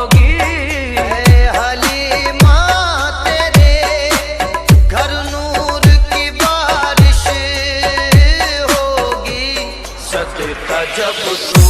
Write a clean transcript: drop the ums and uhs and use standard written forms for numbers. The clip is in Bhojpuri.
होगी। हलीमा तेरे घर नूर की बारिश होगी। सदका जब